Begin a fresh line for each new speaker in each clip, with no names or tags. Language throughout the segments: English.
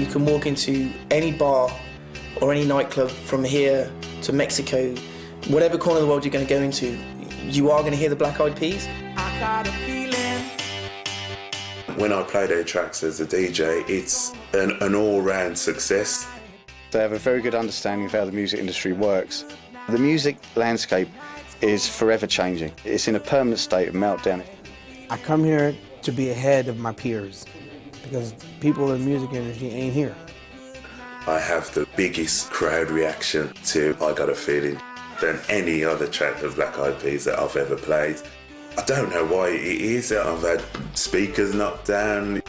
can walk into any bar or any nightclub from here to Mexico, whatever corner of the world you're going to go into, you are going to hear the Black Eyed Peas.
I got a feeling.
When I play their tracks as a DJ, it's an all-round success.
They have a very good understanding of how the music industry works. The music landscape is forever changing. It's in a permanent state of meltdown.
I come here to be ahead of my peers because people in the music industry ain't here.
I have the biggest crowd reaction to I Got a Feeling than any other track of Black Eyed Peas that I've ever played. I don't know why it is that I've had speakers knocked down.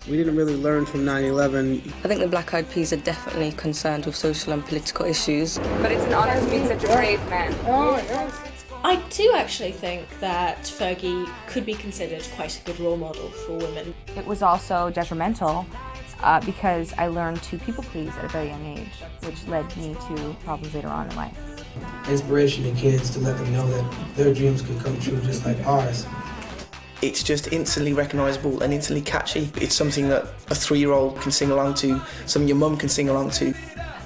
We didn't really learn from 9/11.
I think the Black Eyed Peas are definitely concerned with social and political issues.
But it's an honour to meet such a brave man.
Oh, yes.
I do actually think that Fergie could be considered quite a good role model for women.
It was also detrimental because I learned to people please at a very young age, which led me to problems later on in life.
Inspiration to kids to let them know that their dreams could come true just like ours.
It's just instantly recognisable and instantly catchy. It's something that a 3-year-old can sing along to, something your mum can sing along to.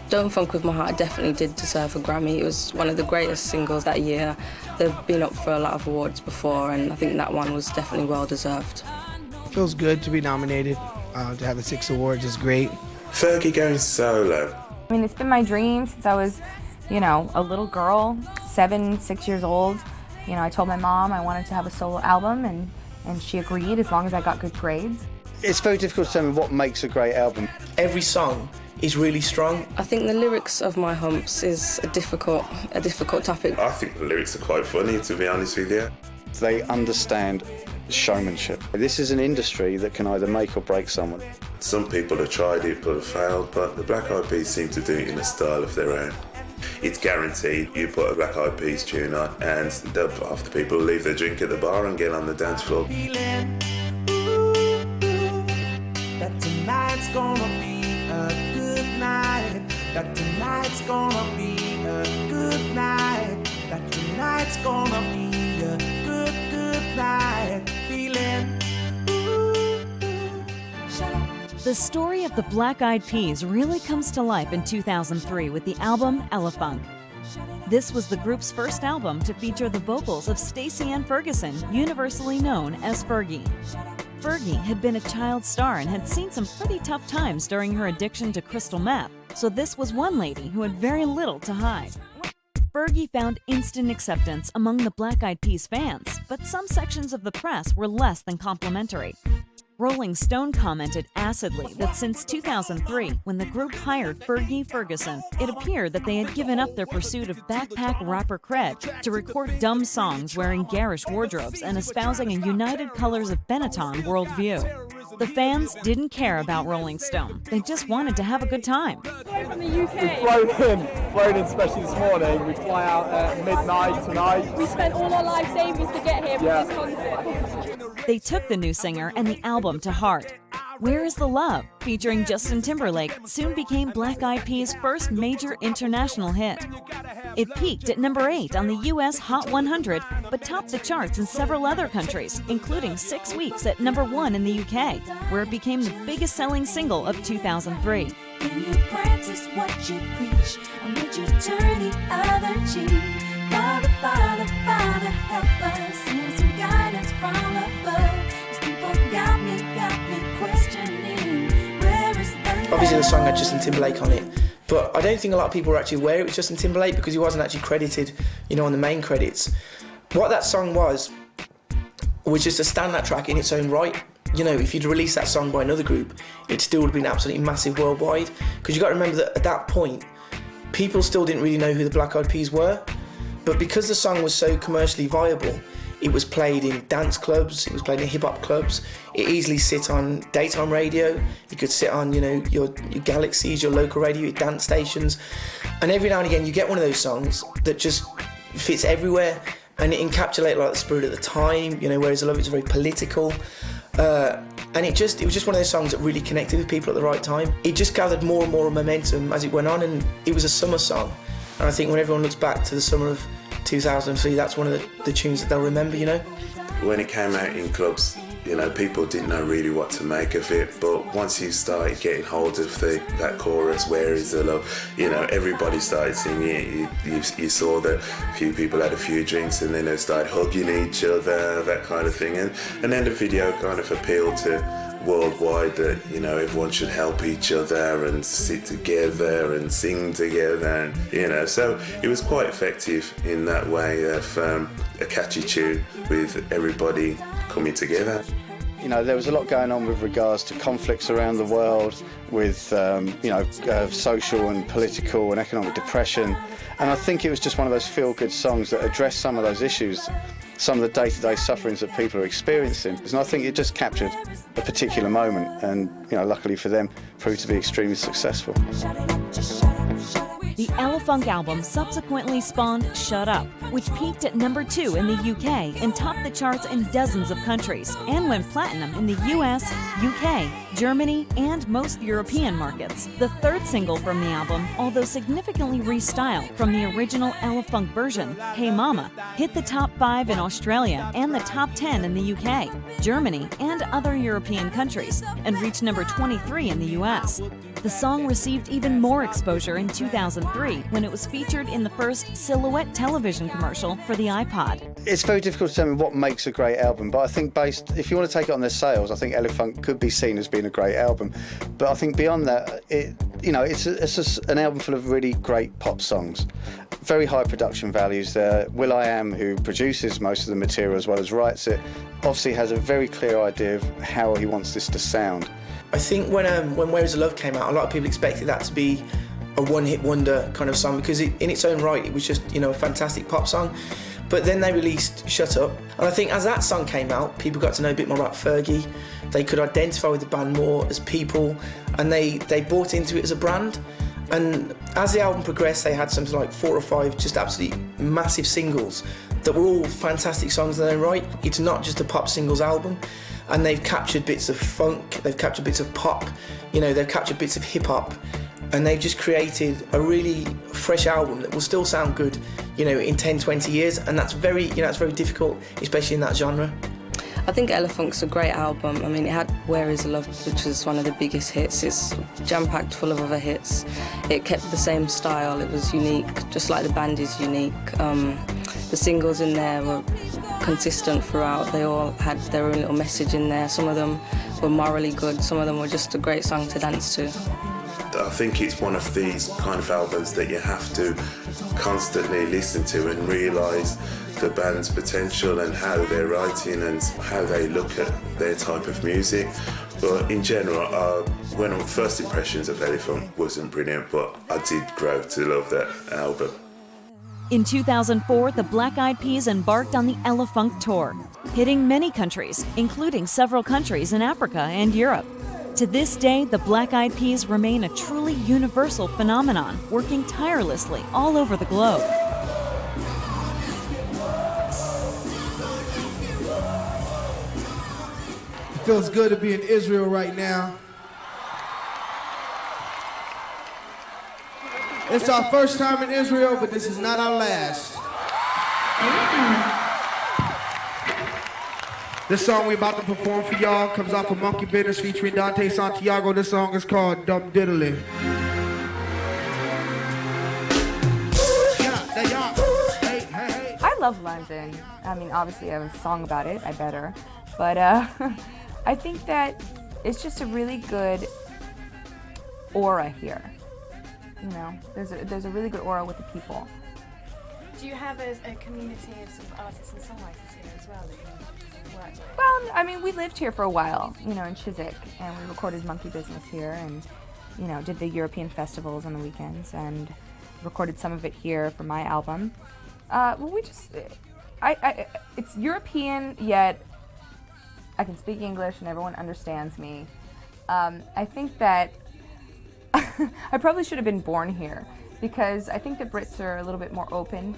Don't Funk With My Heart definitely did deserve a Grammy. It was one of the greatest singles that year. They've been up for a lot of awards before, and I think that one was definitely well deserved.
It feels good to be nominated, to have the 6 awards is great.
Fergie going solo.
I mean, it's been my dream since I was, a little girl, 6 years old. I told my mom I wanted to have a solo album, and she agreed as long as I got good grades.
It's very difficult to determine what makes a great album.
Every song is really strong.
I think the lyrics of My Humps is a difficult topic.
I think the lyrics are quite funny, to be honest with you.
They understand showmanship. This is an industry that can either make or break someone.
Some people have tried it but have failed, but the Black Eyed Peas seem to do it in a style of their own. It's guaranteed you put a Black Eyed Peas tune on and half the people leave their drink at the bar and get on the dance floor.
That tonight's gonna be a good night. That tonight's gonna be a good night. That tonight's gonna be a good night. Feeling.
The story of the Black Eyed Peas really comes to life in 2003 with the album Elefunk. This was the group's first album to feature the vocals of Stacey Ann Ferguson, universally known as Fergie. Fergie had been a child star and had seen some pretty tough times during her addiction to crystal meth, so this was one lady who had very little to hide. Fergie found instant acceptance among the Black Eyed Peas fans, but some sections of the press were less than complimentary. Rolling Stone commented acidly that since 2003, when the group hired Fergie Ferguson, it appeared that they had given up their pursuit of backpack rapper cred to record dumb songs wearing garish wardrobes and espousing a United Colors of Benetton worldview. The fans didn't care about Rolling Stone. They just wanted to have a good time.
From the UK.
We've flown in especially this morning. We fly out at midnight tonight.
We spent all our life savings to get here for this concert.
They took the new singer and the album to heart. Where Is the Love, featuring Justin Timberlake, soon became Black Eyed Peas' first major international hit. It peaked at number 8 on the US Hot 100, but topped the charts in several other countries, including 6 weeks at number 1 in the UK, where it became the biggest selling single of 2003.
When you practice what you preach, I need you to turn the other cheek. Father, Father, Father, help us. Send some guidance from above. These people got me questioning. Where is the love?
Obviously the song had Justin Timberlake on it, but I don't think a lot of people were actually aware it was Justin Timberlake because he wasn't actually credited, on the main credits. What that song was just a standout track in its own right. If you'd released that song by another group, it still would have been absolutely massive worldwide. Because you've got to remember that at that point, people still didn't really know who the Black Eyed Peas were. But because the song was so commercially viable, it was played in dance clubs, it was played in hip-hop clubs, it easily sit on daytime radio, it could sit on, your Galaxies, your local radio, your dance stations. And every now and again, you get one of those songs that just fits everywhere, and it encapsulated the spirit at the time, Whereas I Love It's very political. And it was just one of those songs that really connected with people at the right time. It just gathered more and more momentum as it went on, and it was a summer song. And I think when everyone looks back to the summer of 2003, that's one of the tunes that they'll remember,
When it came out in clubs, You know, people didn't know really what to make of it, but once you started getting hold of that chorus, "Where is the love?" you know, everybody started singing it. You saw that a few people had a few drinks and then they started hugging each other, that kind of thing. And then the video kind of appealed to worldwide that, you know, everyone should help each other and sit together and sing together, and, you know, so it was quite effective in that way of a catchy tune with everybody coming together.
You know, there was a lot going on with regards to conflicts around the world, with social and political and economic depression, and I think it was just one of those feel-good songs that addressed some of those issues, some of the day-to-day sufferings that people are experiencing. And I think it just captured a particular moment, and, you know, luckily for them, proved to be extremely successful.
The Elefunk album subsequently spawned Shut Up, which peaked at #2 in the UK and topped the charts in dozens of countries, and went platinum in the US, UK, Germany, and most European markets. The third single from the album, although significantly restyled from the original Elefunk version, Hey Mama, hit the top 5 in Australia and the top 10 in the UK, Germany, and other European countries, and reached #23 in the US. The song received even more exposure in 2003 when it was featured in the first Silhouette television commercial for the iPod.
It's very difficult to determine what makes a great album, but I think if you want to take it on their sales, I think Elefunk could be seen as being a great album. But I think beyond that, it's an album full of really great pop songs. Very high production values there. Will.i.am, who produces most of the material as well as writes it, obviously has a very clear idea of how he wants this to sound.
I think when Where Is the Love came out, a lot of people expected that to be a one-hit wonder kind of song, because in its own right it was just, you know, a fantastic pop song. But then they released Shut Up, and I think as that song came out, people got to know a bit more about Fergie. They could identify with the band more as people, and they bought into it as a brand. And as the album progressed, they had something like 4 or 5 just absolutely massive singles that were all fantastic songs in their own right. It's not just a pop singles album. And they've captured bits of funk, they've captured bits of pop, you know, they've captured bits of hip hop, and they've just created a really fresh album that will still sound good, you know, in 10, 20 years, and that's very, you know, it's very difficult, especially in that genre.
I think Elefunk's a great album. I mean, it had Where Is the Love, which was one of the biggest hits. It's jam-packed full of other hits. It kept the same style, it was unique, just like the band is unique. The singles in there were consistent throughout. They all had their own little message in there. Some of them were morally good, some of them were just a great song to dance to.
I think it's one of these kind of albums that you have to constantly listen to and realise the band's potential and how they're writing and how they look at their type of music. But in general, when first impressions of Elefunk wasn't brilliant, but I did grow to love that album.
In 2004, the Black Eyed Peas embarked on the Elefunk tour, hitting many countries, including several countries in Africa and Europe. To this day, the Black Eyed Peas remain a truly universal phenomenon, working tirelessly all over the globe.
It feels good to be in Israel right now. It's our first time in Israel, but this is not our last. This song we're about to perform for y'all comes off of Monkey Business featuring Dante Santiago. This song is called Dumb Diddly.
I love London. I mean, obviously I have a song about it, I better. But I think that it's just a really good aura here. You know, there's a really good aura with the people.
Do you have a community of sort of artists and songwriters here as well that you work with?
Well, I mean, we lived here for a while, you know, in Chiswick, and we recorded Monkey Business here, and, you know, did the European festivals on the weekends, and recorded some of it here for my album. Well, we just, it's European, yet I can speak English and everyone understands me. I think that I probably should have been born here, because I think that Brits are a little bit more open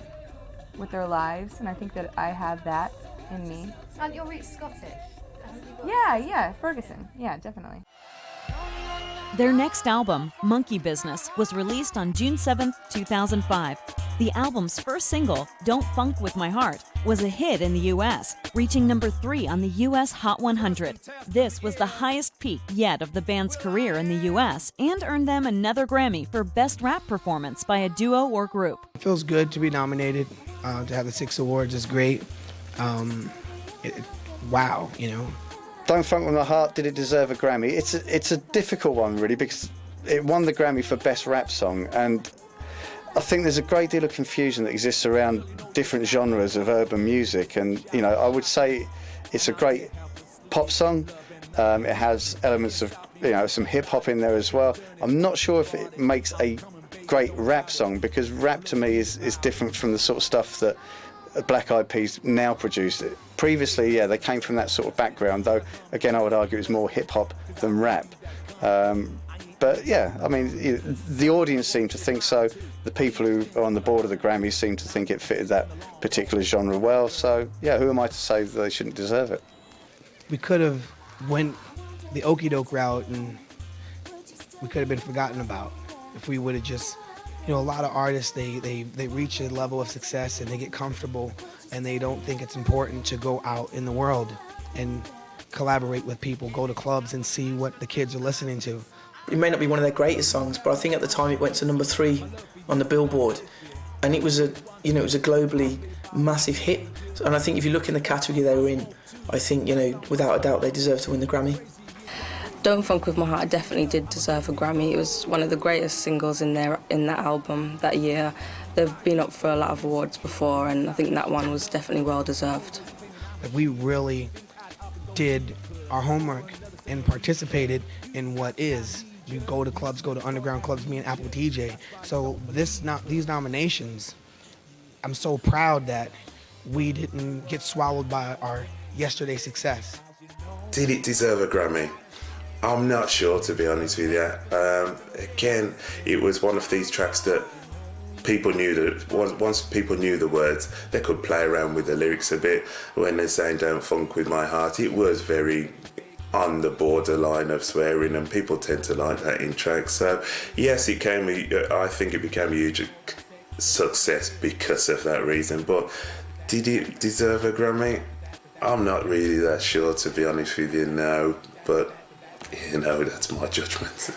with their lives, and I think that I have that in me.
Aren't your roots Scottish?
Yeah, Ferguson. Yeah, definitely.
Their next album, Monkey Business, was released on June 7th, 2005. The album's first single, Don't Funk With My Heart, was a hit in the U.S., reaching number 3 on the U.S. Hot 100. This was the highest peak yet of the band's career in the U.S. and earned them another Grammy for Best Rap Performance by a Duo or Group.
It feels good to be nominated, to have the 6 awards is great. Wow, you know.
Don't Funk With My Heart, did it deserve a Grammy? It's a difficult one, really, because it won the Grammy for Best Rap Song, and I think there's a great deal of confusion that exists around different genres of urban music, and you know, I would say it's a great pop song. It has elements of, you know, some hip hop in there as well. I'm not sure if it makes a great rap song, because rap to me is different from the sort of stuff that Black Eyed Peas now produce. Previously, yeah, they came from that sort of background, though again I would argue it was more hip hop than rap. But yeah, I mean, the audience seemed to think so. The people who are on the board of the Grammys seemed to think it fitted that particular genre well. So yeah, who am I to say that they shouldn't deserve it?
We could have went the okie doke route, and we could have been forgotten about if we would have just, you know, a lot of artists, they reach a level of success and they get comfortable and they don't think it's important to go out in the world and collaborate with people, go to clubs and see what the kids are listening to.
It may not be one of their greatest songs, but I think at the time it went to number 3 on the Billboard, and it was a globally massive hit. And I think if you look in the category they were in, I think, you know, without a doubt they deserve to win the Grammy.
Don't Funk With My Heart definitely did deserve a Grammy. It was one of the greatest singles in that album that year. They've been up for a lot of awards before, and I think that one was definitely well deserved.
We really did our homework and participated in what is. You go to clubs, go to underground clubs, me and Apple TJ. So these nominations, I'm so proud that we didn't get swallowed by our yesterday success.
Did it deserve a Grammy? I'm not sure, to be honest with you. Again, it was one of these tracks that people knew that once people knew the words, they could play around with the lyrics a bit. When they're saying "Don't Funk With My Heart," it was very on the borderline of swearing, and people tend to like that in tracks. So yes, I think it became a huge success because of that reason. But did it deserve a Grammy? I'm not really that sure, to be honest with you, no. But you know, that's my judgment.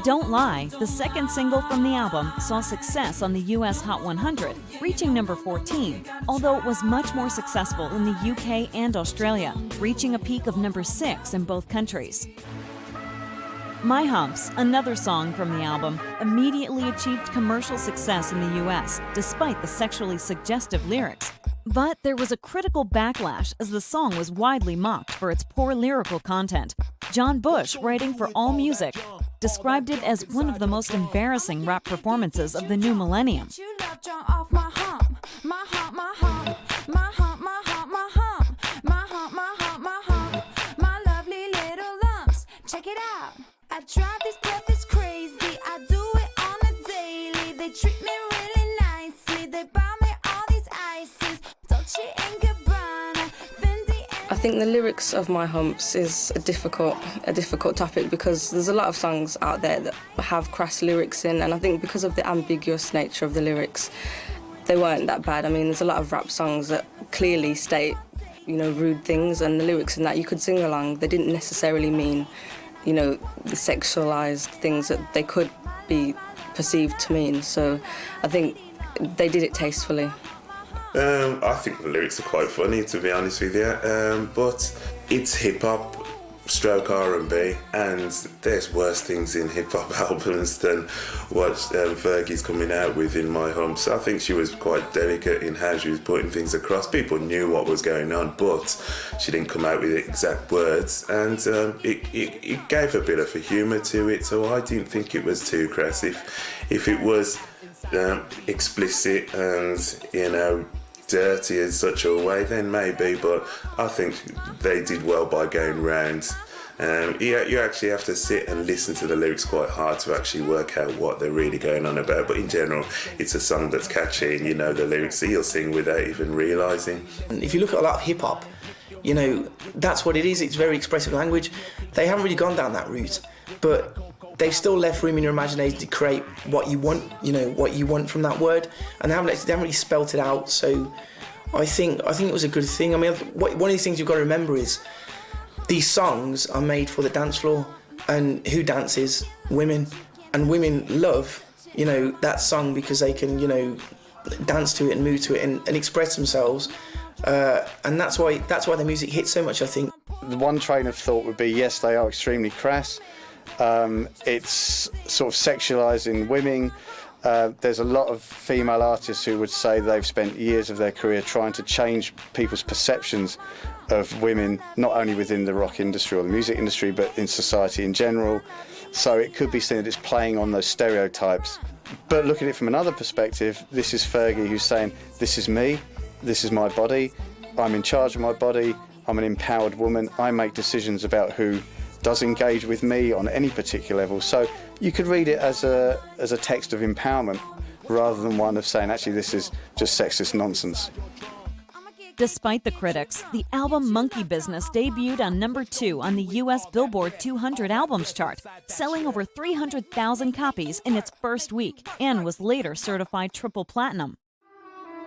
Don't Lie, the second single from the album, saw success on the US Hot 100, reaching number 14, although it was much more successful in the UK and Australia, reaching a peak of number 6 in both countries. My Humps, another song from the album, immediately achieved commercial success in the US, despite the sexually suggestive lyrics. But there was a critical backlash as the song was widely mocked for its poor lyrical content. John Bush, writing for AllMusic, described it as one of the most embarrassing rap performances of the new millennium.
Check it out. I drive these brothers crazy. I do it on a daily. They treat me really nicely. They buy me all these ices. Dolce and Gabbana, Fendi.
I think the lyrics of My Humps is a difficult topic, because there's a lot of songs out there that have crass lyrics in, and I think because of the ambiguous nature of the lyrics, they weren't that bad. I mean, there's a lot of rap songs that clearly state, you know, rude things, and the lyrics in that you could sing along. They didn't necessarily mean, you know, the sexualized things that they could be perceived to mean. So I think they did it tastefully.
I think the lyrics are quite funny, to be honest with you, but it's hip-hop stroke R&B, and there's worse things in hip-hop albums than what Fergie's coming out with in My Humps. I think she was quite delicate in how she was putting things across. People knew what was going on, but she didn't come out with the exact words, and it gave a bit of a humour to it, so I didn't think it was too crass. If it was explicit and, you know, dirty in such a way, then maybe, but I think they did well by going round. You actually have to sit and listen to the lyrics quite hard to actually work out what they're really going on about, but in general it's a song that's catchy, and you know the lyrics, so you'll sing without even realising.
And if you look at a lot of hip-hop, you know, that's what it is. It's very expressive language. They haven't really gone down that route, but they've still left room in your imagination to create what you want, you know, what you want from that word, and they haven't really spelt it out. So I think it was a good thing. I mean, one of these things you've got to remember is these songs are made for the dance floor, and who dances? Women. And women love, you know, that song because they can, you know, dance to it and move to it and express themselves. And that's why the music hits so much, I think.
The one train of thought would be, yes, they are extremely crass. It's sort of sexualising women. There's a lot of female artists who would say they've spent years of their career trying to change people's perceptions of women, not only within the rock industry or the music industry, but in society in general. So it could be seen that it's playing on those stereotypes. But look at it from another perspective, this is Fergie who's saying, this is me, this is my body, I'm in charge of my body, I'm an empowered woman, I make decisions about who does engage with me on any particular level. So you could read it as a text of empowerment rather than one of saying, actually, this is just sexist nonsense.
Despite the critics, the album Monkey Business debuted on number 2 on the U.S. Billboard 200 albums chart, selling over 300,000 copies in its first week, and was later certified triple platinum.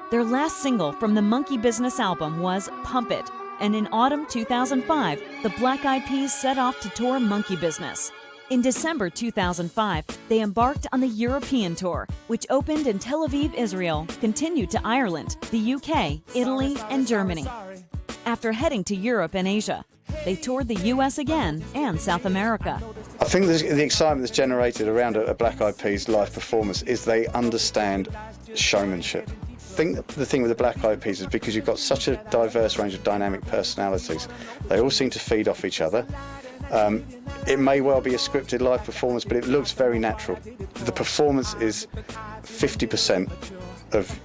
Their last single from the Monkey Business album was Pump It, and in autumn 2005, the Black Eyed Peas set off to tour Monkey Business. In December 2005, they embarked on the European tour, which opened in Tel Aviv, Israel, continued to Ireland, the UK, Italy, and Germany. After heading to Europe and Asia, they toured the US again and South America.
I think the excitement that's generated around a Black Eyed Peas live performance is they understand showmanship. I think the thing with the Black Eyed Peas is because you've got such a diverse range of dynamic personalities, they all seem to feed off each other. It may well be a scripted live performance, but it looks very natural. The performance is 50%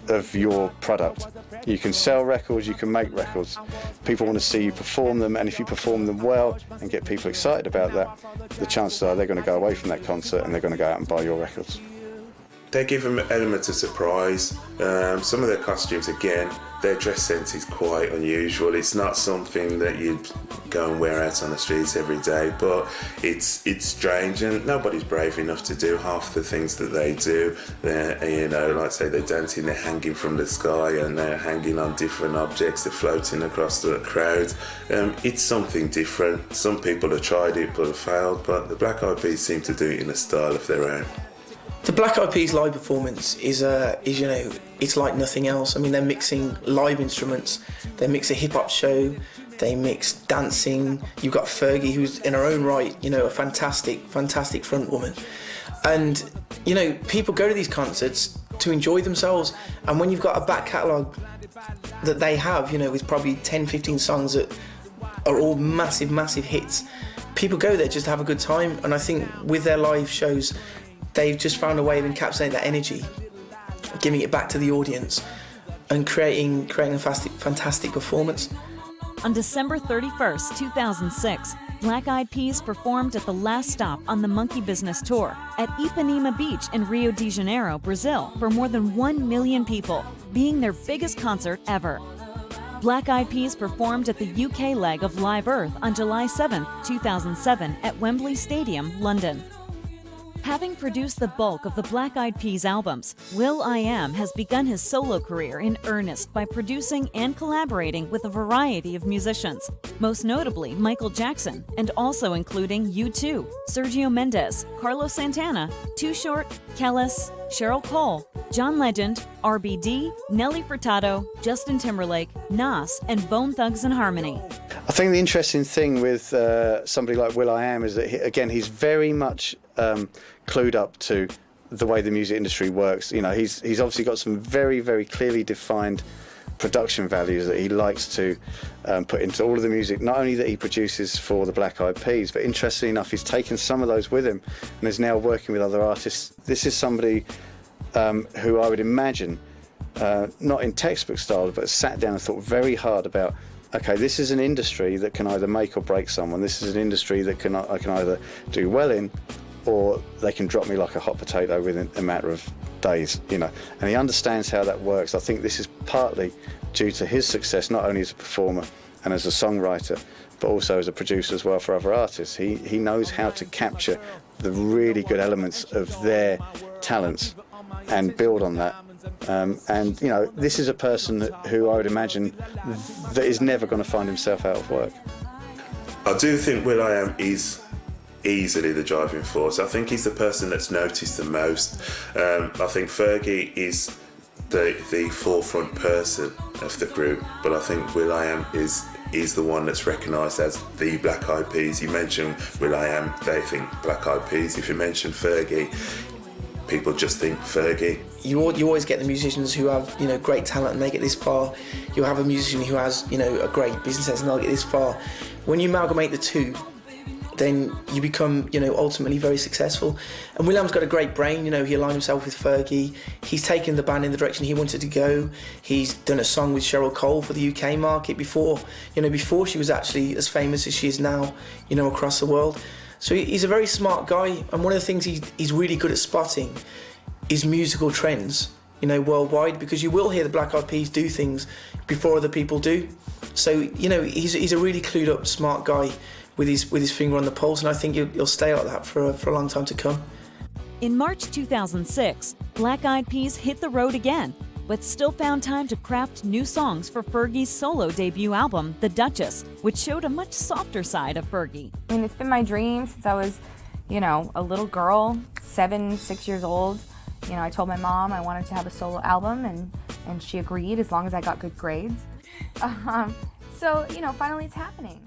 of your product. You can sell records, you can make records. People want to see you perform them, and if you perform them well and get people excited about that, the chances are they're going to go away from that concert and they're going to go out and buy your records.
They give them elements of surprise. Some of their costumes, again, their dress sense is quite unusual. It's not something that you'd go and wear out on the streets every day, but it's strange, and nobody's brave enough to do half the things that they do. They're, you know, like say they're dancing, they're hanging from the sky, and they're hanging on different objects, they're floating across the crowd. It's something different. Some people have tried it but have failed, but the Black Eyed Peas seem to do it in a style of their own.
The Black Eyed Peas live performance is you know, it's like nothing else. I mean, they're mixing live instruments, they mix a hip-hop show, they mix dancing. You've got Fergie, who's in her own right, you know, a fantastic front woman. And, you know, people go to these concerts to enjoy themselves. And when you've got a back catalogue that they have, you know, with probably 10, 15 songs that are all massive, massive hits, people go there just to have a good time. And I think with their live shows, they've just found a way of encapsulating that energy, giving it back to the audience, and creating a fantastic performance.
On December 31st, 2006, Black Eyed Peas performed at the last stop on the Monkey Business Tour at Ipanema Beach in Rio de Janeiro, Brazil, for more than 1 million people, being their biggest concert ever. Black Eyed Peas performed at the UK leg of Live Earth on July 7th, 2007 at Wembley Stadium, London. Having produced the bulk of the Black Eyed Peas albums, Will.i.am has begun his solo career in earnest by producing and collaborating with a variety of musicians, most notably Michael Jackson, and also including U2, Sergio Mendes, Carlos Santana, Too Short, Kellis, Cheryl Cole, John Legend, RBD, Nelly Furtado, Justin Timberlake, Nas, and Bone Thugs-n-Harmony.
I think the interesting thing with somebody like Will.i.am is that, again, he's very much clued up to the way the music industry works. You know, he's obviously got some very, very clearly defined production values that he likes to put into all of the music, not only that he produces for the Black Eyed Peas, but interestingly enough, he's taken some of those with him and is now working with other artists. This is somebody who I would imagine, not in textbook style, but sat down and thought very hard about, okay, this is an industry that can either make or break someone. This is an industry that I can either do well in, or they can drop me like a hot potato within a matter of days, you know. And he understands how that works. I think this is partly due to his success, not only as a performer and as a songwriter, but also as a producer as well for other artists. He knows how to capture the really good elements of their talents and build on that. And you know, this is a person who I would imagine that is never going to find himself out of work.
I do think Will.i.am is easily the driving force. I think he's the person that's noticed the most. I think Fergie is the forefront person of the group, but I think Will.i.am is the one that's recognised as the Black Eyed Peas. You mention Will.i.am, they think Black Eyed Peas. If you mention Fergie, people just think Fergie.
You always get the musicians who have, you know, great talent and they get this far. You have a musician who has, you know, a great business sense and they'll get this far. When you amalgamate the two, then you become, you know, ultimately very successful. And Will.i.am's got a great brain, you know, he aligned himself with Fergie. He's taken the band in the direction he wanted to go. He's done a song with Cheryl Cole for the UK market before she was actually as famous as she is now, you know, across the world. So he's a very smart guy, and one of the things he's really good at spotting is musical trends, you know, worldwide, because you will hear the Black Eyed Peas do things before other people do. So, you know, he's a really clued up, smart guy with his finger on the pulse, and I think he'll stay like that for a long time to come.
In March 2006, Black Eyed Peas hit the road again, but still found time to craft new songs for Fergie's solo debut album, The Duchess, which showed a much softer side of Fergie.
I mean, it's been my dream since I was, you know, a little girl, 6 years old. You know, I told my mom I wanted to have a solo album, and she agreed as long as I got good grades. So, you know, finally it's happening.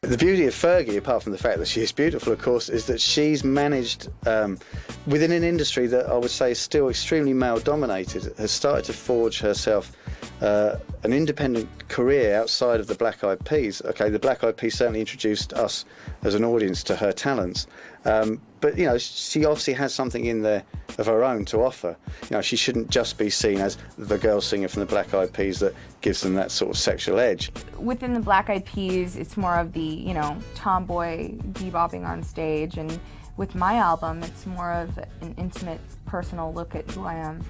The beauty of Fergie, apart from the fact that she is beautiful, of course, is that she's managed, within an industry that I would say is still extremely male-dominated, has started to forge herself an independent career outside of the Black Eyed Peas. Okay, the Black Eyed Peas certainly introduced us as an audience to her talents, but you know, she obviously has something in there of her own to offer. You know, she shouldn't just be seen as the girl singer from the Black Eyed Peas that gives them that sort of sexual edge.
Within the Black Eyed Peas, it's more of the, you know, tomboy bebopping on stage, and with my album, it's more of an intimate, personal look at who I am.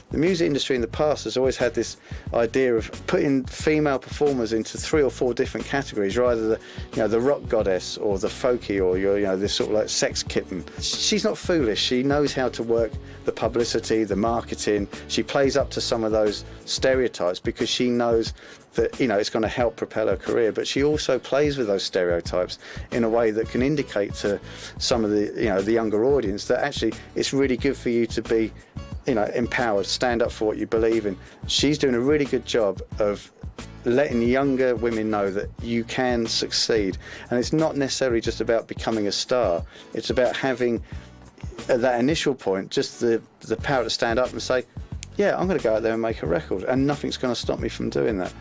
The music industry in the past has always had this idea of putting female performers into 3 or 4 different categories. You're either the rock goddess or the folky, or you're, you know, this sort of like sex kitten. She's not foolish. She knows how to work the publicity, the marketing. She plays up to some of those stereotypes because she knows that, you know, it's going to help propel her career. But she also plays with those stereotypes in a way that can indicate to some of the, you know, the younger audience that actually it's really good for you to be, you know, empowered, stand up for what you believe in. She's doing a really good job of letting younger women know that you can succeed. And it's not necessarily just about becoming a star. It's about having, at that initial point, just the power to stand up and say, yeah, I'm going to go out there and make a record, and nothing's going to stop me from doing that.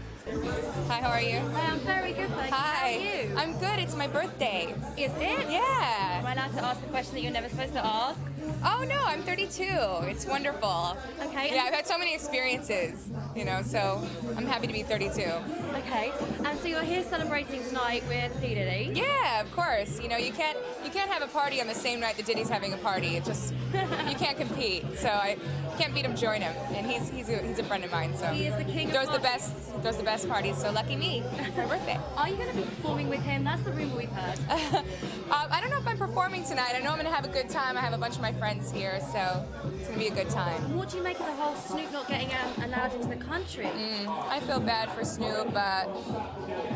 Hi, how are you?
Hi, I'm very good, thank you.
Hi.
How are you?
I'm good. It's my birthday.
Is it?
Yeah.
Am I allowed to ask the question that you're never supposed to ask?
Oh no, I'm 32. It's wonderful.
Okay.
Yeah, I've had so many experiences, you know, so I'm happy to be 32.
Okay. And so you're here celebrating tonight with P. Diddy?
Yeah, of course. You know, you can't have a party on the same night that Diddy's having a party. It just you can't compete. So I can't beat him, join him. And he's a friend of mine. So
he is the king of parties.
Throws the best parties. So lucky me. It's my birthday.
Are you going to be performing with him? That's the rumor we've heard.
I don't know if I'm performing tonight. I know I'm going to have a good time. I have a bunch of my friends here, so it's going to be a good time.
What do you make of the whole Snoop not getting allowed into the country?
I feel bad for Snoop, but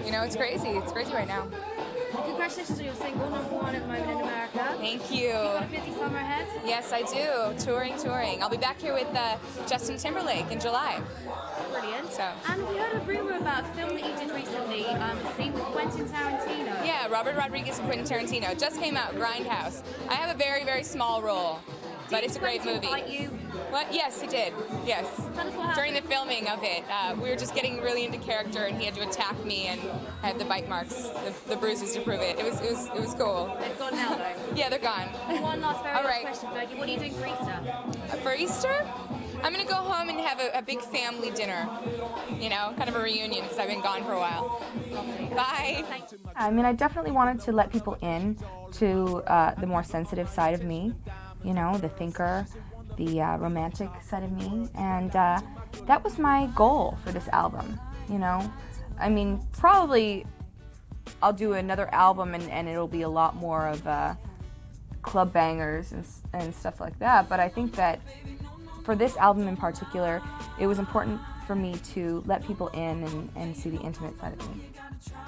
you know, it's crazy. It's crazy right now.
Congratulations on your single, #1 at the moment in America.
Thank you.
You got a busy summer ahead?
Yes, I do. Touring. I'll be back here with Justin Timberlake in July.
Brilliant.
So.
And we heard a rumor about a film that you did recently, a scene with Quentin Tarantino.
Yeah, Robert Rodriguez and Quentin Tarantino. Just came out, Grindhouse. I have a very, very small role, but it's a great movie.
Did Quentin invite you?
What? Yes, he did. Yes.
Tell us what happened.
During the filming of it, we were just getting really into character, and he had to attack me, and I had the bite marks, the bruises to prove it. It was cool.
They've gone now, though.
Yeah, they're gone.
One last very last question, Fergie. What are you doing for Easter?
For Easter? I'm going to go home and have a big family dinner, you know, kind of a reunion, because I've been gone for a while. Bye.
I mean, I definitely wanted to let people in to the more sensitive side of me, you know, the thinker, the romantic side of me, and that was my goal for this album, you know. I mean, probably I'll do another album and it'll be a lot more of club bangers and stuff like that. But I think that for this album in particular, it was important for me to let people in and see the intimate side of me.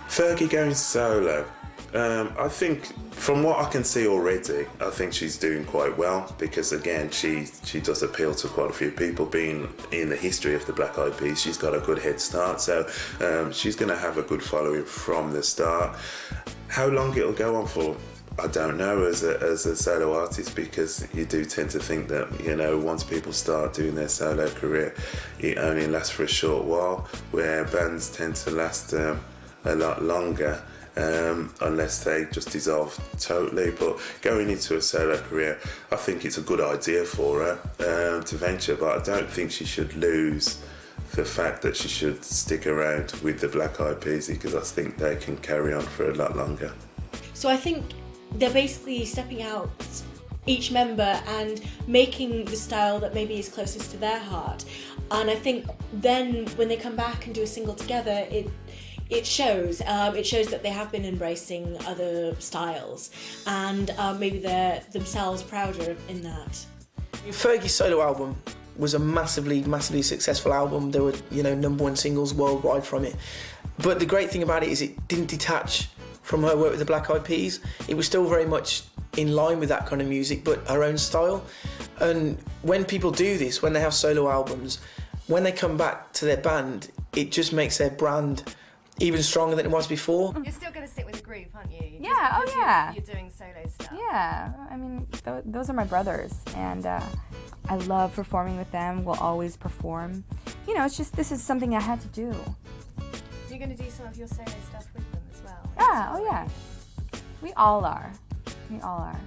Fergie going solo. I think from what I can see already, I think she's doing quite well because again, she does appeal to quite a few people. Being in the history of the Black Eyed Peas, she's got a good head start, so she's going to have a good following from the start. How long it'll go on for, I don't know as a solo artist, because you do tend to think that, you know, once people start doing their solo career, it only lasts for a short while, where bands tend to last a lot longer. Unless they just dissolve totally. But going into a solo career, I think it's a good idea for her to venture, but I don't think she should lose the fact that she should stick around with the Black Eyed Peas, because I think they can carry on for a lot longer.
So I think they're basically stepping out, each member, and making the style that maybe is closest to their heart. And I think then when they come back and do a single together, it shows that they have been embracing other styles, and maybe they're themselves prouder in that.
Fergie's solo album was a massively successful album. There were, you know, #1 singles worldwide from it. But the great thing about it is it didn't detach from her work with the Black Eyed Peas. It was still very much in line with that kind of music, but her own style. And when people do this, when they have solo albums, when they come back to their band, it just makes their brand even stronger than it was before.
You're still going to stick with the groove, aren't you?
Yeah, oh yeah.
You're doing solo stuff.
Yeah, I mean, those are my brothers, and I love performing with them. We'll always perform. You know, it's just, this is something I had to do.
You're going to do some of your solo stuff with them as well?
Yeah, oh yeah. We all are. We all are.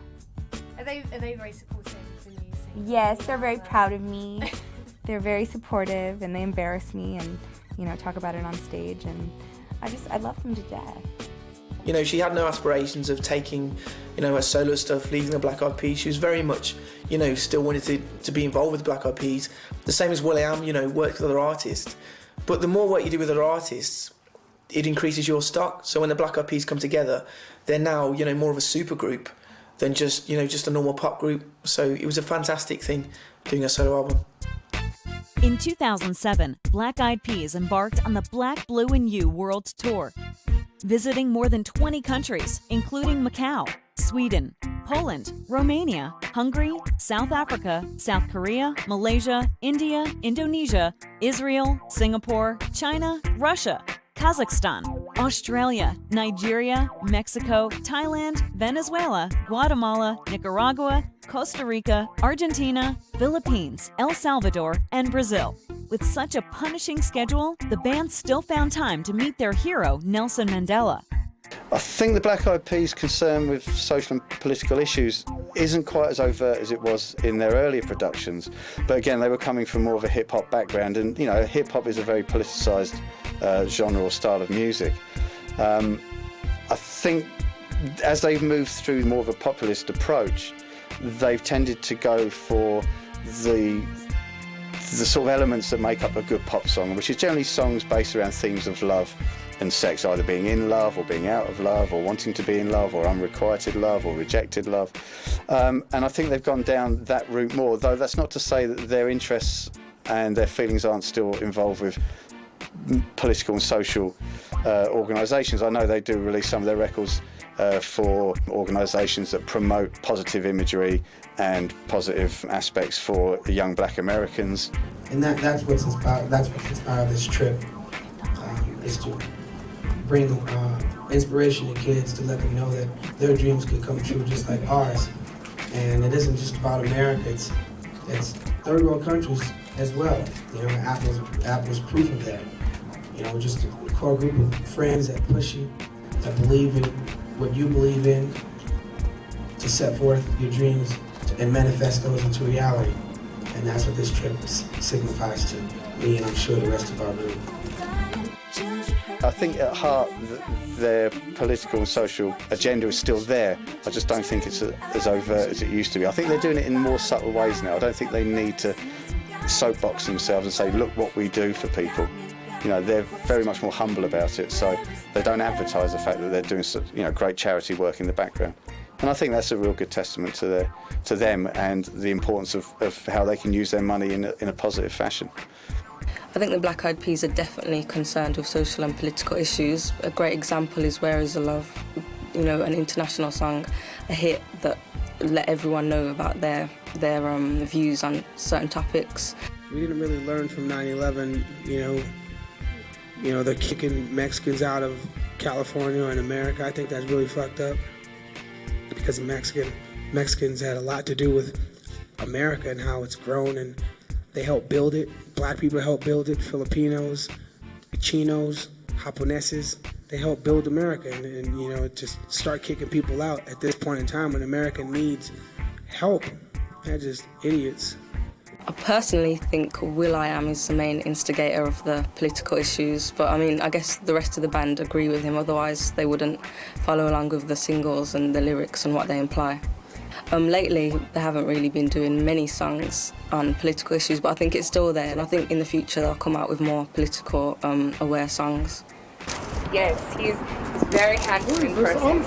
Are they very supportive of the new single?
Yes, they're very proud of me. They're very supportive, and they embarrass me and, you know, talk about it on stage, and I love them to death.
You know, she had no aspirations of taking, you know, her solo stuff, leaving the Black Eyed Peas. She was very much, you know, still wanted to be involved with the Black Eyed Peas. The same as Will.i.am, you know, worked with other artists. But the more work you do with other artists, it increases your stock. So when the Black Eyed Peas come together, they're now, you know, more of a super group than just, you know, just a normal pop group. So it was a fantastic thing doing a solo album.
In 2007, Black Eyed Peas embarked on the Black, Blue, and You World Tour, visiting more than 20 countries, including Macau, Sweden, Poland, Romania, Hungary, South Africa, South Korea, Malaysia, India, Indonesia, Israel, Singapore, China, Russia, Kazakhstan, Australia, Nigeria, Mexico, Thailand, Venezuela, Guatemala, Nicaragua, Costa Rica, Argentina, Philippines, El Salvador, and Brazil. With such a punishing schedule, the band still found time to meet their hero, Nelson Mandela.
I think the Black Eyed Peas' concern with social and political issues isn't quite as overt as it was in their earlier productions. But again, they were coming from more of a hip-hop background, and, you know, hip-hop is a very politicised genre or style of music. I think as they've moved through more of a populist approach, they've tended to go for the sort of elements that make up a good pop song, which is generally songs based around themes of love and sex, either being in love or being out of love, or wanting to be in love, or unrequited love, or rejected love. And I think they've gone down that route more, though that's not to say that their interests and their feelings aren't still involved with political and social organisations. I know they do release some of their records for organisations that promote positive imagery and positive aspects for young Black Americans.
And that's what's inspired this trip, is to bring inspiration to kids, to let them know that their dreams could come true just like ours. And it isn't just about America, it's third world countries as well. You know, Apple's proof of that. You know, just a core group of friends that push you, that believe in what you believe in, to set forth your dreams and manifest those into reality. And that's what this trip signifies to me, and I'm sure the rest of our group.
I think at heart their political and social agenda is still there. I just don't think it's as overt as it used to be. I think they're doing it in more subtle ways now. I don't think they need to soapbox themselves and say, look what we do for people. You know, they're very much more humble about it, so they don't advertise the fact that they're doing great charity work in the background. And I think that's a real good testament to them and the importance of how they can use their money in a positive fashion.
I think the Black Eyed Peas are definitely concerned with social and political issues. A great example is Where Is the Love, you know, an international song, a hit that let everyone know about their views on certain topics.
We didn't really learn from 9/11, you know, they're kicking Mexicans out of California and America. I think that's really fucked up because Mexicans had a lot to do with America and how it's grown, and they helped build it. Black people helped build it. Filipinos, Chinos, Japoneses, they helped build America, and you know, just start kicking people out at this point in time when America needs help. They're just idiots.
I personally think Will.i.am is the main instigator of the political issues, but I mean, I guess the rest of the band agree with him, otherwise they wouldn't follow along with the singles and the lyrics and what they imply. Lately, they haven't really been doing many songs on political issues, but I think it's still there, and I think in the future they'll come out with more political aware songs.
Yes, he's very handsome in person.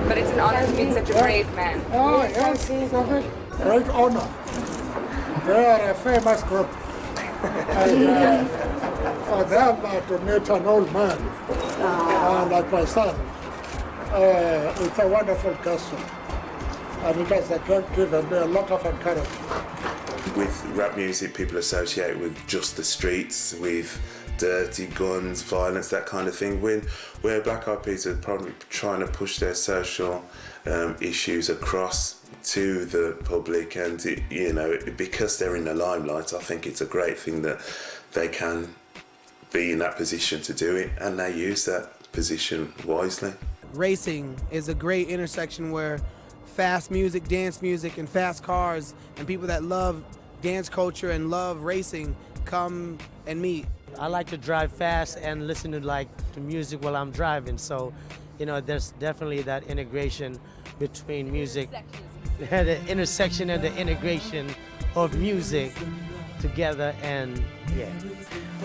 But it's an honor to meet such a brave man.
Oh, yes, it's a great honor. They are a famous group. And for them to meet an old man like my son, it's a wonderful gesture. And it has given me a lot of encouragement.
With rap music, people associate with just the streets, with dirty guns, violence, that kind of thing. Where Black Eyed Peas are probably trying to push their social issues across to the public, and because they're in the limelight, I think it's a great thing that they can be in that position to do it, and they use that position wisely.
Racing is a great intersection where fast music, dance music, and fast cars, and people that love dance culture and love racing come and meet.
I like to drive fast and listen to music while I'm driving, so there's definitely that integration between music, the intersection and the integration of music together, and yeah.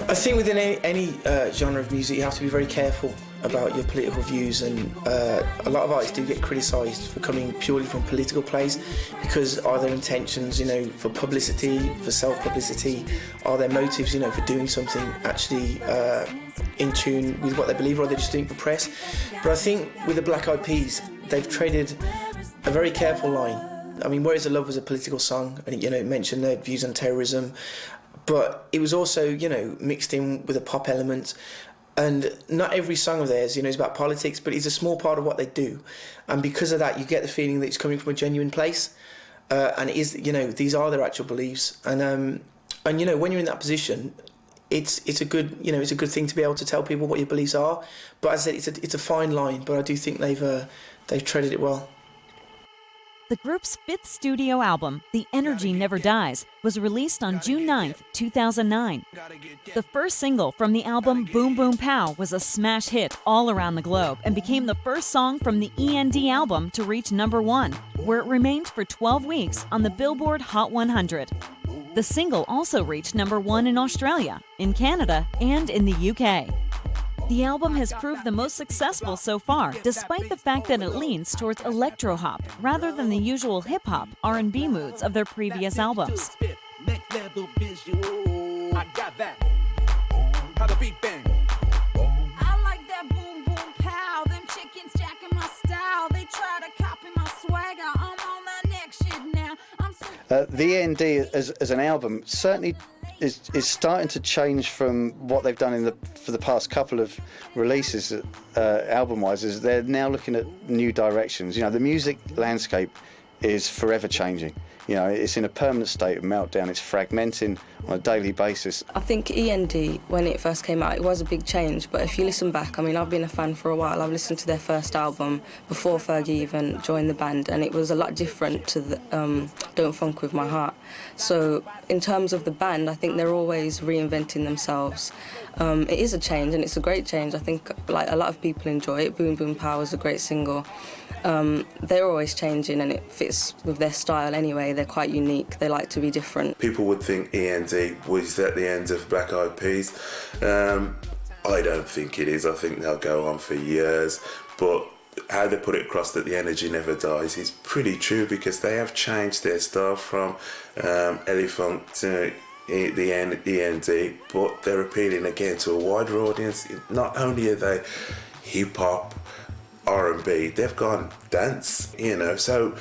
I think within any genre of music you have to be very careful about your political views, and a lot of artists do get criticised for coming purely from political place, because are their intentions, for publicity, for self-publicity, are their motives, for doing something actually in tune with what they believe, or are they just doing it for press? But I think with the Black Eyed Peas, they've traded a very careful line. I mean, Where Is the Love was a political song, and it mentioned their views on terrorism, but it was also, mixed in with a pop element. And not every song of theirs, is about politics, but it's a small part of what they do. And because of that, you get the feeling that it's coming from a genuine place. And it is, these are their actual beliefs. And when you're in that position, it's a good, it's a good thing to be able to tell people what your beliefs are. But as I said, it's a fine line, but I do think they've treaded it well.
The group's fifth studio album, The Energy Never Dies, was released on June 9th, 2009. The first single from the album, Boom Boom Pow, was a smash hit all around the globe and became the first song from the END album to reach #1, where it remained for 12 weeks on the Billboard Hot 100. The single also reached #1 in Australia, in Canada, and in the UK. The album has proved the most successful so far, despite the fact that it leans towards electro-hop rather than the usual hip-hop, R&B moods of their previous albums.
Next level visual. I got that. How the beat bang.
I like that boom boom pow. Them chickens jacking my style. They try to copy my swagger. I'm on that next shit now.
The END as an album certainly is starting to change from what they've done for the past couple of releases, album-wise. Is they're now looking at new directions. The music landscape is forever changing. It's in a permanent state of meltdown. It's fragmenting on a daily basis.
I think END, when it first came out, it was a big change, but if you listen back, I mean, I've been a fan for a while. I've listened to their first album before Fergie even joined the band, and it was a lot different to the Don't Funk With My Heart. So in terms of the band, I think they're always reinventing themselves. It is a change, and it's a great change. I think a lot of people enjoy it. Boom Boom Pow is a great single. They're always changing, and it fits with their style anyway. they're quite unique. They like to be different.
People would think E&D was at the end of Black Eyed Peas. I don't think it is. I think they'll go on for years, but how they put it across that the energy never dies is pretty true, because they have changed their style from Elephant to the E&D, but they're appealing again to a wider audience. Not only are they hip-hop, R&B, they've gone dance, you know, so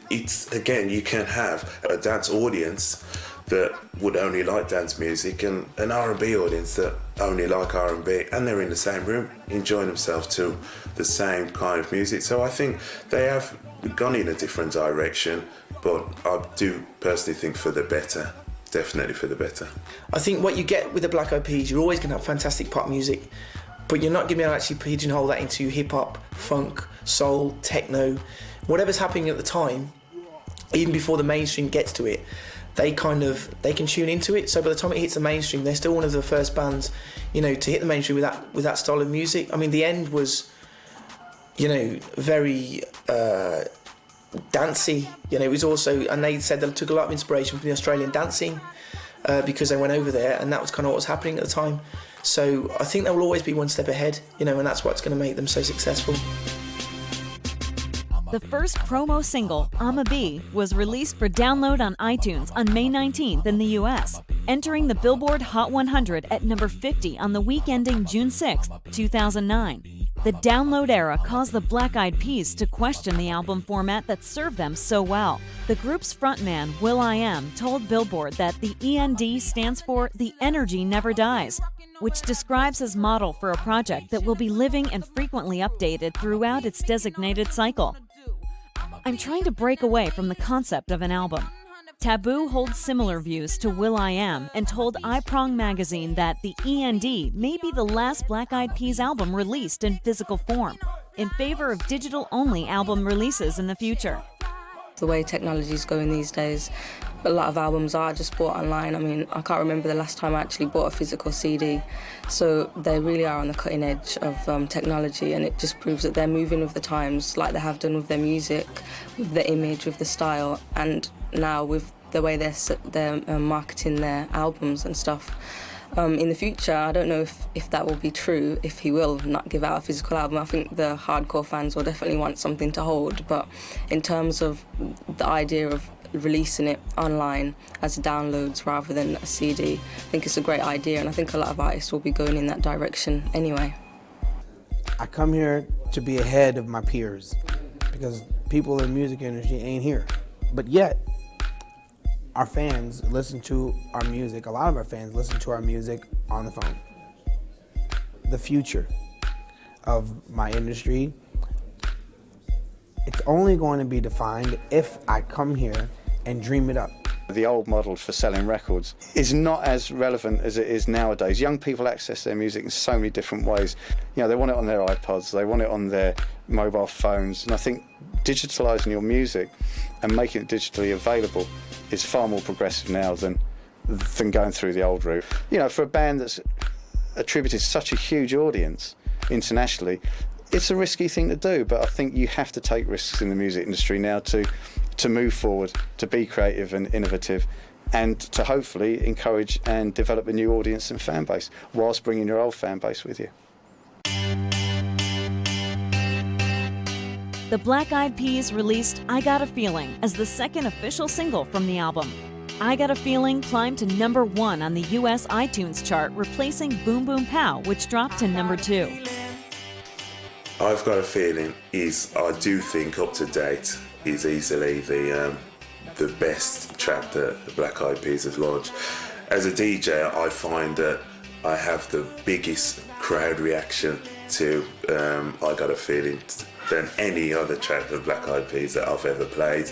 it's again, you can have a dance audience that would only like dance music and an R&B audience that only like R&B, and they're in the same room enjoying themselves to the same kind of music. So I think they have gone in a different direction, but I do personally think for the better. Definitely for the better.
I think what you get with the Black Eyed Peas, you're always going to have fantastic pop music, but you're not going to be able to actually pigeonhole that into hip-hop, funk, soul, techno, whatever's happening at the time. Even before the mainstream gets to it, they can tune into it. So by the time it hits the mainstream, they're still one of the first bands, you know, to hit the mainstream with that style of music. I mean, The End was, you know, very dancey. You know, it was also, and they said they took a lot of inspiration from the Australian dancing because they went over there, and that was kind of what was happening at the time. So I think they will always be one step ahead, you know, and that's what's going to make them so successful.
The first promo single, I'm a Bee, was released for download on iTunes on May 19th in the US, entering the Billboard Hot 100 at number 50 on the week ending June 6, 2009. The download era caused the Black Eyed Peas to question the album format that served them so well. The group's frontman, Will.i.am, told Billboard that the END stands for The Energy Never Dies, which describes his model for a project that will be living and frequently updated throughout its designated cycle. I'm trying to break away from the concept of an album. Taboo holds similar views to Will.i.am and told iProng magazine that the END may be the last Black Eyed Peas album released in physical form, in favor of digital-only album releases in the future.
The way technology's going these days, a lot of albums are just bought online. I mean, I can't remember the last time I actually bought a physical CD. So they really are on the cutting edge of technology, and it just proves that they're moving with the times, like they have done with their music, with the image, with the style, and now with the way they're marketing their albums and stuff. In the future, I don't know if that will be true, if he will not give out a physical album. I think the hardcore fans will definitely want something to hold, but in terms of the idea of releasing it online as downloads rather than a CD, I think it's a great idea, and I think a lot of artists will be going in that direction anyway.
I come here to be ahead of my peers because people in the music industry ain't here, but yet our fans listen to our music. A lot of our fans listen to our music on the phone. The future of my industry, it's only going to be defined if I come here and dream it up.
The old model for selling records is not as relevant as it is nowadays. Young people access their music in so many different ways. You know, they want it on their iPods, they want it on their mobile phones, and I think digitalising your music and making it digitally available is far more progressive now than going through the old route. You know, for a band that's attributed such a huge audience internationally, it's a risky thing to do, but I think you have to take risks in the music industry now to move forward, to be creative and innovative, and to hopefully encourage and develop a new audience and fan base, whilst bringing your old fan base with you.
The Black Eyed Peas released I Got a Feeling as the second official single from the album. I Got a Feeling climbed to number 1 on the US iTunes chart, replacing Boom Boom Pow, which dropped to number 2.
I've Got a Feeling is, I do think, up to date, is easily the best track that the Black Eyed Peas has launched. As a DJ, I find that I have the biggest crowd reaction to I Got a Feeling than any other track of Black Eyed Peas that I've ever played.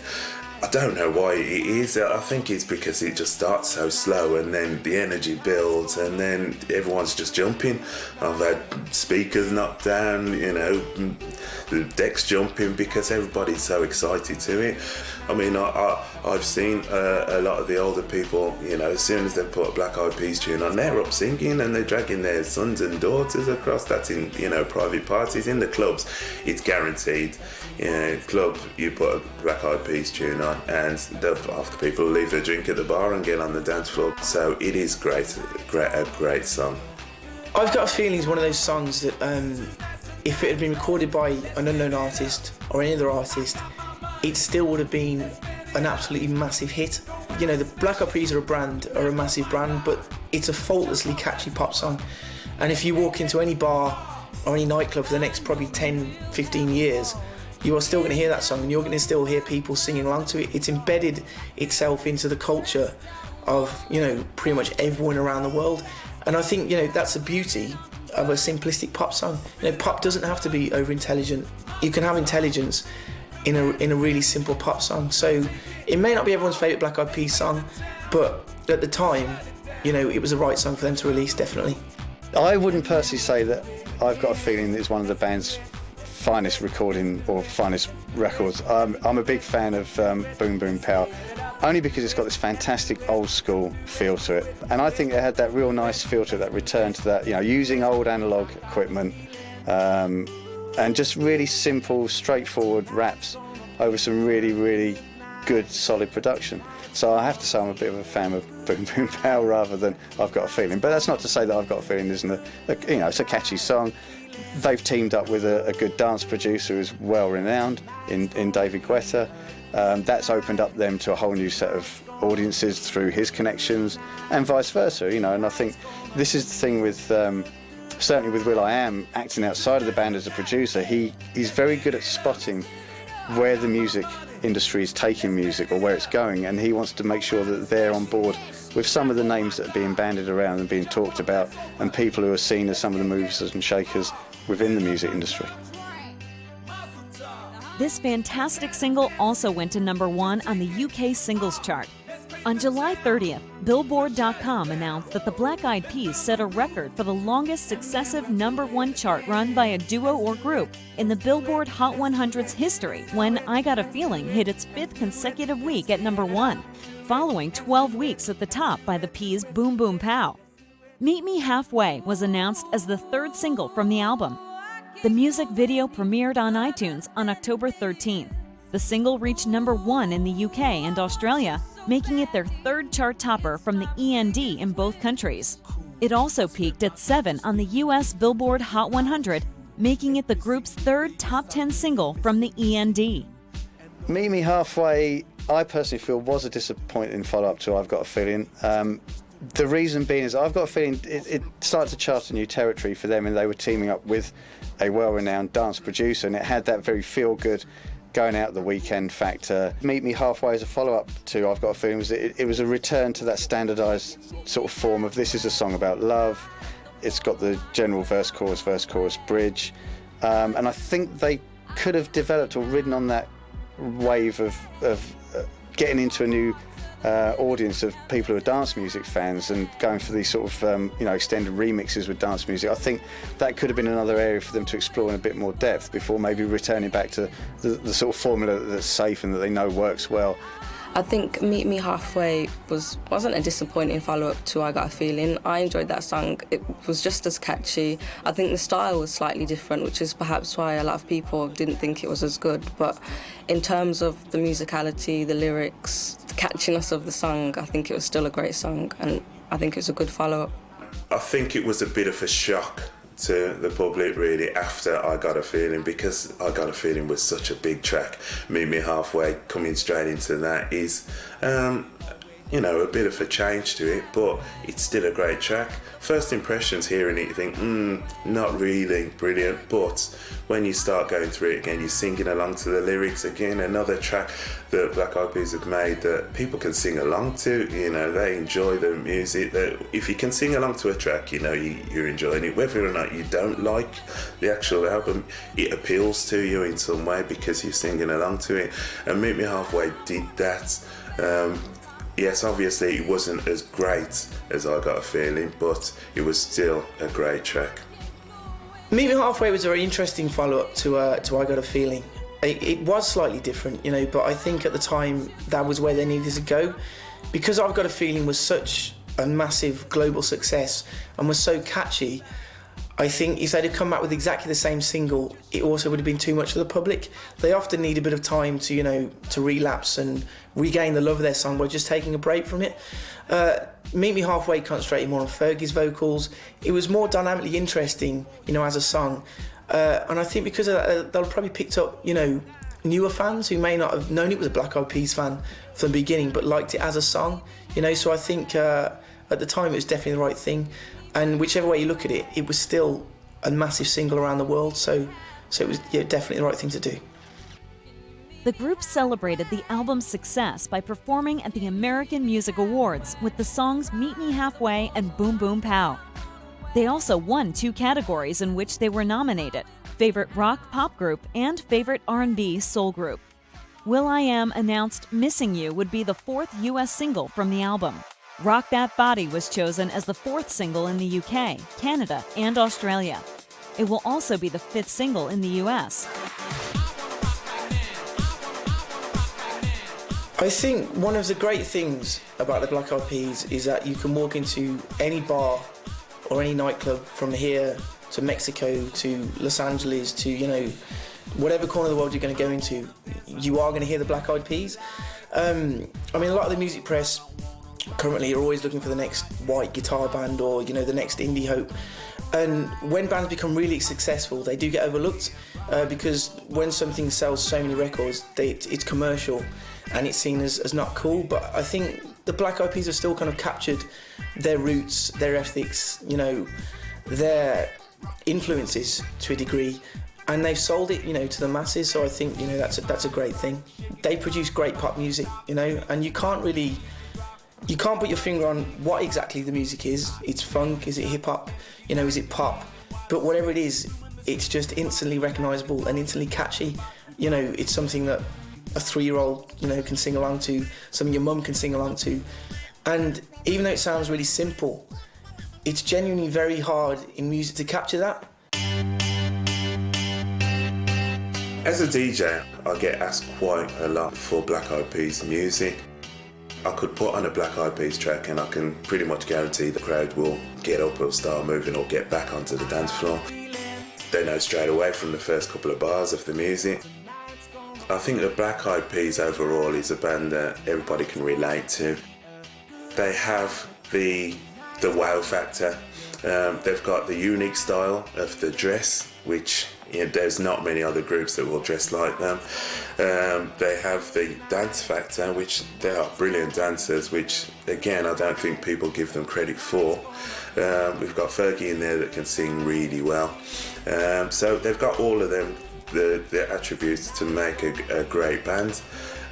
I don't know why it is. I think it's because it just starts so slow and then the energy builds and then everyone's just jumping. I've had speakers knocked down, you know, the decks jumping because everybody's so excited to it. I mean, I've seen a lot of the older people, you know, as soon as they put a Black Eyed Peas tune on, they're up singing and they're dragging their sons and daughters across. That's in, you know, private parties. In the clubs, it's guaranteed. You know, club, you put a Black Eyed Peas tune on, on, and half the people leave their drink at the bar and get on the dance floor. So it is a great song.
I've Got a Feeling is one of those songs that if it had been recorded by an unknown artist or any other artist, it still would have been an absolutely massive hit. You know, the Black Eyed Peas are a massive brand, but it's a faultlessly catchy pop song. And if you walk into any bar or any nightclub for the next probably 10, 15 years, you are still going to hear that song, and you're going to still hear people singing along to it. It's embedded itself into the culture of, you know, pretty much everyone around the world. And I think, you know, that's the beauty of a simplistic pop song. You know, pop doesn't have to be over-intelligent. You can have intelligence in a really simple pop song. So it may not be everyone's favourite Black Eyed Peas song, but at the time, you know, it was the right song for them to release, definitely.
I wouldn't personally say that I've Got a Feeling that it's one of the band's finest recording or finest records. I'm a big fan of Boom Pow, only because it's got this fantastic old school feel to it. And I think it had that real nice feel to it, that return to that, you know, using old analog equipment, and just really simple, straightforward raps over some really, really good, solid production. So I have to say I'm a bit of a fan of Boom Pow rather than I've Got a Feeling. But that's not to say that I've Got a Feeling isn't you know, it's a catchy song. They've teamed up with a good dance producer who's well renowned in David Guetta. That's opened up them to a whole new set of audiences through his connections, and vice versa, you know. And I think this is the thing with certainly with Will.i.am acting outside of the band as a producer. He's very good at spotting where the music industry is taking music or where it's going, and he wants to make sure that they're on board with some of the names that are being bandied around and being talked about, and people who are seen as some of the movers and shakers within the music industry.
This fantastic single also went to #1 on the UK singles chart. On July 30th, Billboard.com announced that the Black Eyed Peas set a record for the longest successive #1 chart run by a duo or group in the Billboard Hot 100's history, when I Got a Feeling hit its 5th consecutive week at #1, following 12 weeks at the top by the Peas' Boom Pow. Meet Me Halfway was announced as the 3rd single from the album. The music video premiered on iTunes on October 13th. The single reached #1 in the UK and Australia, making it their 3rd chart topper from the END in both countries. It also peaked at 7 on the US Billboard Hot 100, making it the group's 3rd top 10 single from the END.
Meet Me Halfway, I personally feel, was a disappointing follow-up to I've Got a Feeling. The reason being is I've Got a Feeling it started to chart a new territory for them, and they were teaming up with a well-renowned dance producer, and it had that very feel-good, going out the weekend factor. Meet Me Halfway as a follow-up to I've Got a Feeling it was a return to that standardised sort of form of, this is a song about love. It's got the general verse, chorus, bridge, and I think they could have developed or ridden on that wave of getting into a new audience of people who are dance music fans and going for these sort of you know, extended remixes with dance music. I think that could have been another area for them to explore in a bit more depth before maybe returning back to the sort of formula that's safe and that they know works well.
I think Meet Me Halfway wasn't a disappointing follow-up to I Got a Feeling. I enjoyed that song. It was just as catchy. I think the style was slightly different, which is perhaps why a lot of people didn't think it was as good. But in terms of the musicality, the lyrics, the catchiness of the song, I think it was still a great song, and I think it was a good follow-up.
I think it was a bit of a shock to the public really after I Got a Feeling, because I Got a Feeling was such a big track. Meet Me Halfway coming straight into that is you know, a bit of a change to it, but it's still a great track. First impressions hearing it, you think, not really brilliant, but when you start going through it again, you're singing along to the lyrics again. Another track that Black Eyed Peas have made that people can sing along to, you know, they enjoy the music. That if you can sing along to a track, you know you're enjoying it. Whether or not you don't like the actual album, it appeals to you in some way because you're singing along to it. And Meet Me Halfway did that. Yes, obviously it wasn't as great as I Got a Feeling, but it was still a great track.
Meet Me Halfway was a very interesting follow-up to I Got a Feeling. It was slightly different, you know, but I think at the time that was where they needed to go. Because I've Got a Feeling was such a massive global success and was so catchy, I think if they'd have come back with exactly the same single, it also would have been too much for the public. They often need a bit of time to, you know, to relapse and regain the love of their song by just taking a break from it. Meet Me Halfway concentrated more on Fergie's vocals. It was more dynamically interesting, you know, as a song. And I think because of that, they'll probably picked up, you know, newer fans who may not have known it was a Black Eyed Peas fan from the beginning, but liked it as a song, you know. So I think at the time it was definitely the right thing. And whichever way you look at it, it was still a massive single around the world. So it was, yeah, definitely the right thing to do.
The group celebrated the album's success by performing at the American Music Awards with the songs Meet Me Halfway and Boom Boom Pow. They also won 2 categories in which they were nominated: Favorite Rock Pop Group and Favorite R&B Soul Group. Will.i.am announced Missing You would be the 4th U.S. single from the album. Rock That Body was chosen as the 4th single in the UK, Canada, and Australia. It will also be the 5th single in the US.
I think one of the great things about the Black Eyed Peas is that you can walk into any bar or any nightclub from here to Mexico to Los Angeles to, you know, whatever corner of the world you're going to go into, you are going to hear the Black Eyed Peas. I mean, a lot of the music press currently are always looking for the next white guitar band or, you know, the next indie hope. And when bands become really successful, they do get overlooked because when something sells so many records, it's commercial and it's seen as not cool. But I think the Black Eyed Peas have still kind of captured their roots, their ethics, you know, their influences to a degree, and they've sold it, you know, to the masses. So I think, you know, that's a great thing. They produce great pop music, you know, and you can't put your finger on what exactly the music is. It's funk, is it hip hop, you know, is it pop? But whatever it is, it's just instantly recognisable and instantly catchy. You know, it's something that a 3-year-old, you know, can sing along to, something your mum can sing along to. And even though it sounds really simple, it's genuinely very hard in music to capture that.
As a DJ, I get asked quite a lot for Black Eyed Peas music. I could put on a Black Eyed Peas track and I can pretty much guarantee the crowd will get up or start moving or get back onto the dance floor. They know straight away from the first couple of bars of the music. I think the Black Eyed Peas overall is a band that everybody can relate to. They have the wow factor. They've got the unique style of the dress, which, you know, there's not many other groups that will dress like them. They have the dance factor, which they are brilliant dancers, which again I don't think people give them credit for. We've got Fergie in there that can sing really well. So they've got all of them, the attributes to make a great band.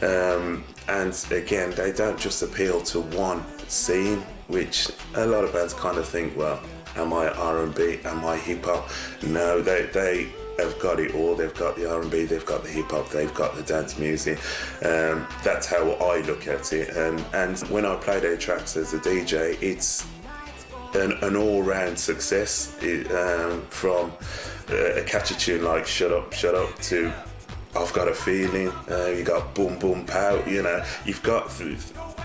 And again, they don't just appeal to one scene, which a lot of bands kind of think, well, am I R&B, am I hip hop? No, they have got it all. They've got the R&B, they've got the hip hop, they've got the dance music. That's how I look at it. And when I play their tracks as a DJ, it's an all-round success, from a catchy tune like Shut Up to I've Got a Feeling. You got Boom Boom Pow, you know, you've got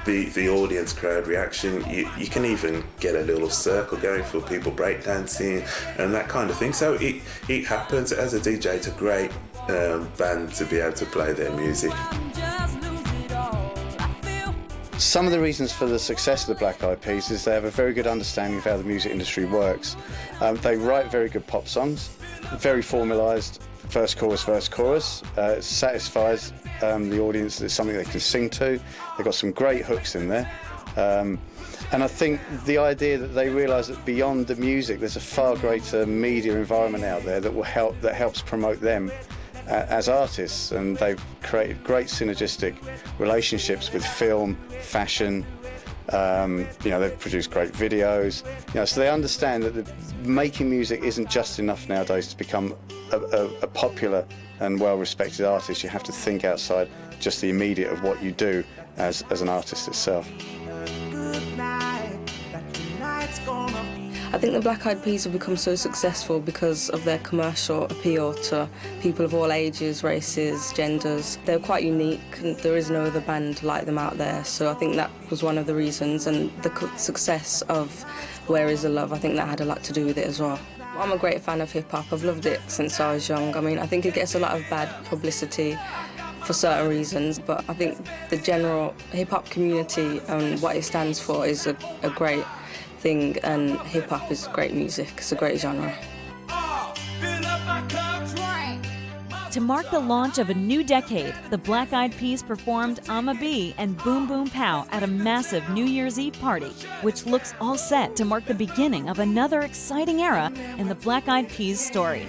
the audience crowd reaction. You can even get a little circle going for people breakdancing and that kind of thing. So it happens. As a DJ, it's a great band to be able to play their music.
Some of the reasons for the success of the Black Eyed Peas is they have a very good understanding of how the music industry works. They write very good pop songs, very formalised, verse, chorus. It satisfies the audience that it's something they can sing to. They've got some great hooks in there. And I think the idea that they realise that beyond the music, there's a far greater media environment out there that helps promote them as artists, and they've created great synergistic relationships with film, fashion. You know, they've produced great videos. You know, so they understand that making music isn't just enough nowadays to become a popular and well-respected artist. You have to think outside just the immediate of what you do as an artist itself.
I think the Black Eyed Peas have become so successful because of their commercial appeal to people of all ages, races, genders. They're quite unique and there is no other band like them out there, so I think that was one of the reasons, and the success of Where Is the Love, I think that had a lot to do with it as well. I'm a great fan of hip-hop. I've loved it since I was young. I mean, I think it gets a lot of bad publicity for certain reasons, but I think the general hip-hop community and what it stands for is a great thing, and hip-hop is great music. It's a great genre.
To mark the launch of a new decade, the Black Eyed Peas performed "I'ma Be" and "Boom Pow" at a massive New Year's Eve party, which looks all set to mark the beginning of another exciting era in the Black Eyed Peas story.